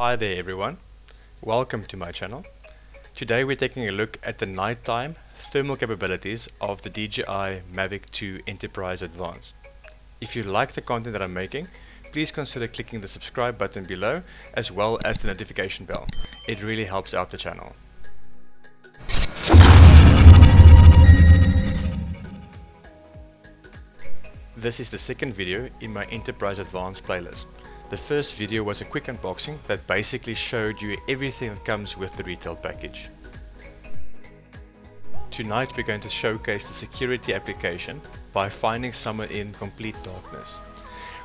Hi there everyone, welcome to my channel. Today we're taking a look at the nighttime thermal capabilities of the DJI Mavic 2 Enterprise Advanced. If you like the content that I'm making, please consider clicking the subscribe button below as well as the notification bell. It really helps out the channel. This is the second video in my Enterprise Advanced playlist. The first video was a quick unboxing that basically showed you everything that comes with the retail package. Tonight we're going to showcase the security application by finding someone in complete darkness.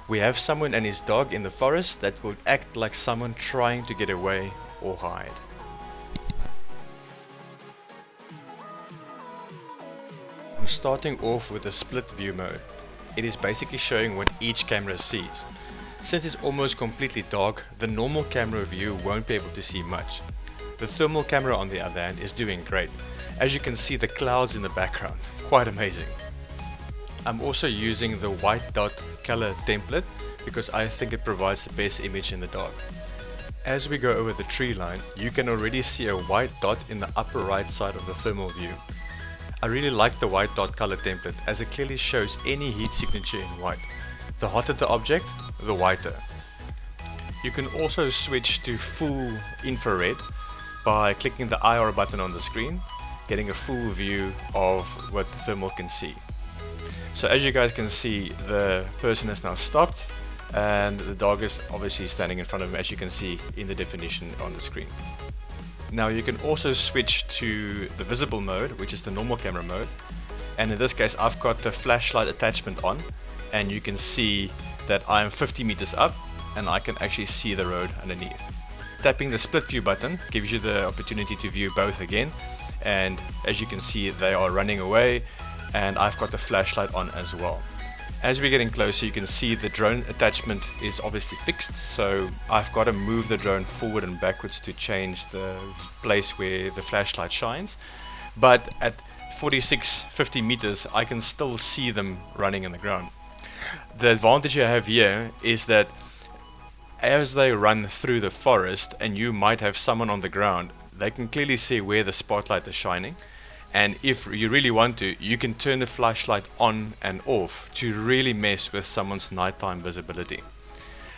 We have someone and his dog in the forest that will act like someone trying to get away or hide. I'm starting off with the split view mode. It is basically showing what each camera sees. Since it's almost completely dark, the normal camera view won't be able to see much. The thermal camera on the other hand is doing great. As you can see the clouds in the background, quite amazing. I'm also using the white dot color template because I think it provides the best image in the dark. As we go over the tree line, you can already see a white dot in the upper right side of the thermal view. I really like the white dot color template as it clearly shows any heat signature in white. The hotter the object, the whiter. You can also switch to full infrared by clicking the IR button on the screen, getting a full view of what the thermal can see. So as you guys can see, the person has now stopped and the dog is obviously standing in front of him, as you can see in the definition on the screen. Now you can also switch to the visible mode, which is the normal camera mode, and in this case I've got the flashlight attachment on, and you can see that I am 50 meters up and I can actually see the road underneath. Tapping the split view button gives you the opportunity to view both again, and as you can see they are running away and I've got the flashlight on as well. As we're getting closer you can see the drone attachment is obviously fixed, so I've got to move the drone forward and backwards to change the place where the flashlight shines, but at 50 meters I can still see them running on the ground. The advantage I have here is that as they run through the forest and you might have someone on the ground, they can clearly see where the spotlight is shining, and if you really want to, you can turn the flashlight on and off to really mess with someone's nighttime visibility.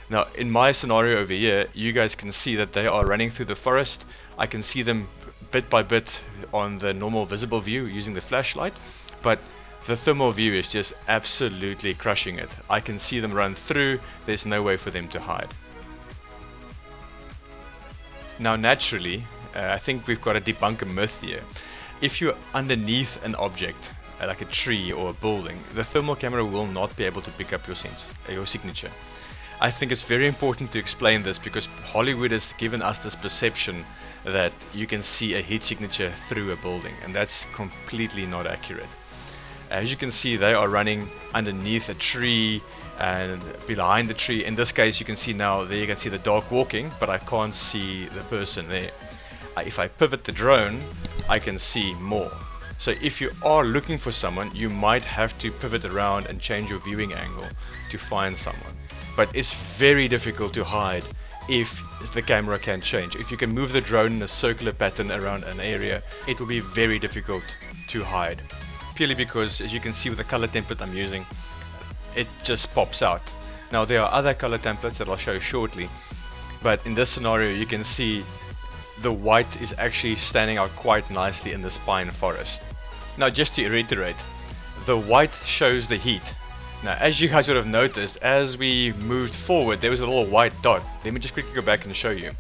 Now in my scenario over here, you guys can see that they are running through the forest. I can see them bit by bit on the normal visible view using the flashlight, but the thermal view is just absolutely crushing it. I can see them run through, there's no way for them to hide. Now naturally, I think we've got to debunk a myth here. If you're underneath an object, like a tree or a building, the thermal camera will not be able to pick up your signature. I think it's very important to explain this because Hollywood has given us this perception that you can see a heat signature through a building, and that's completely not accurate. As you can see, they are running underneath a tree and behind the tree. In this case, you can see now, there you can see the dog walking, but I can't see the person there. If I pivot the drone, I can see more. So if you are looking for someone, you might have to pivot around and change your viewing angle to find someone. But it's very difficult to hide if the camera can change. If you can move the drone in a circular pattern around an area, it will be very difficult to hide. Purely because, as you can see with the color template I'm using, it just pops out. Now there are other color templates that I'll show you shortly, but in this scenario you can see the white is actually standing out quite nicely in this pine forest. Now just to reiterate, the white shows the heat. Now as you guys would have noticed, as we moved forward there was a little white dot. Let me just quickly go back and show you.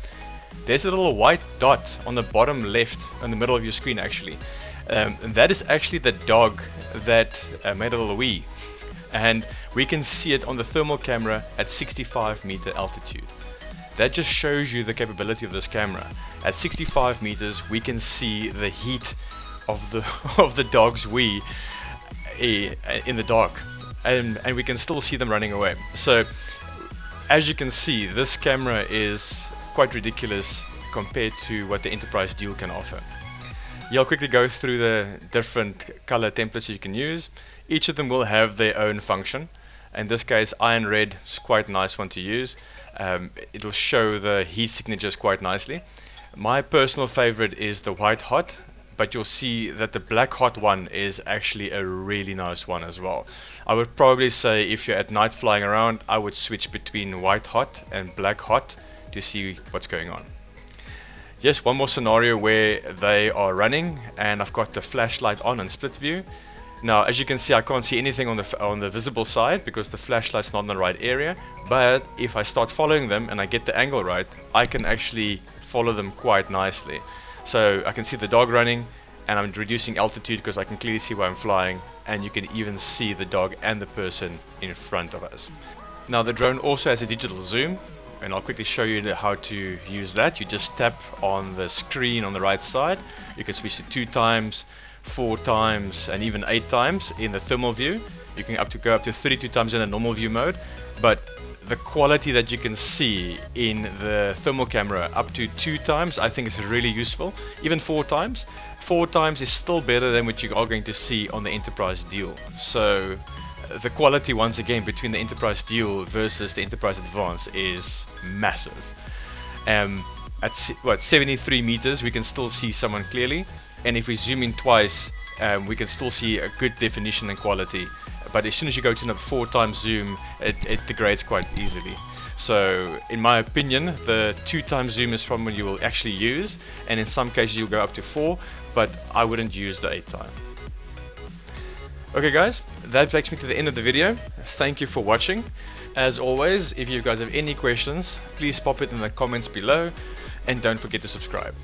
There's a little white dot on the bottom left, in the middle of your screen actually. And that is actually the dog that made a little wee, and we can see it on the thermal camera at 65 meter altitude. That just shows you the capability of this camera. At 65 meters we can see the heat of the dog's wee in the dark, and we can still see them running away. So as you can see, this camera is quite ridiculous compared to what the Enterprise Dual can offer. I'll quickly go through the different color templates you can use. Each of them will have their own function. In this case, iron red is quite a nice one to use. It'll show the heat signatures quite nicely. My personal favorite is the white hot, but you'll see that the black hot one is actually a really nice one as well. I would probably say if you're at night flying around, I would switch between white hot and black hot to see what's going on. Just one more scenario where they are running and I've got the flashlight on and split view. Now, as you can see, I can't see anything on the visible side because the flashlight's not in the right area. But if I start following them and I get the angle right, I can actually follow them quite nicely. So I can see the dog running, and I'm reducing altitude because I can clearly see where I'm flying, and you can even see the dog and the person in front of us. Now, the drone also has a digital zoom, and I'll quickly show you how to use that. You just tap on the screen on the right side. You can switch to 2 times, 4 times, and even 8 times in the thermal view. You can go up to 32 times in a normal view mode, but the quality that you can see in the thermal camera up to 2 times I think is really useful. Even 4 times. 4 times is still better than what you are going to see on the Enterprise Dual. So the quality once again between the Enterprise Dual versus the Enterprise Advanced is massive. At 73 meters we can still see someone clearly, and if we zoom in twice we can still see a good definition and quality. But as soon as you go to a 4 times zoom, it degrades quite easily. So in my opinion, the 2 times zoom is from when you will actually use, and in some cases you'll go up to 4, but I wouldn't use the 8 time. Okay guys, that takes me to the end of the video. Thank you for watching. As always, if you guys have any questions, please pop it in the comments below, and don't forget to subscribe.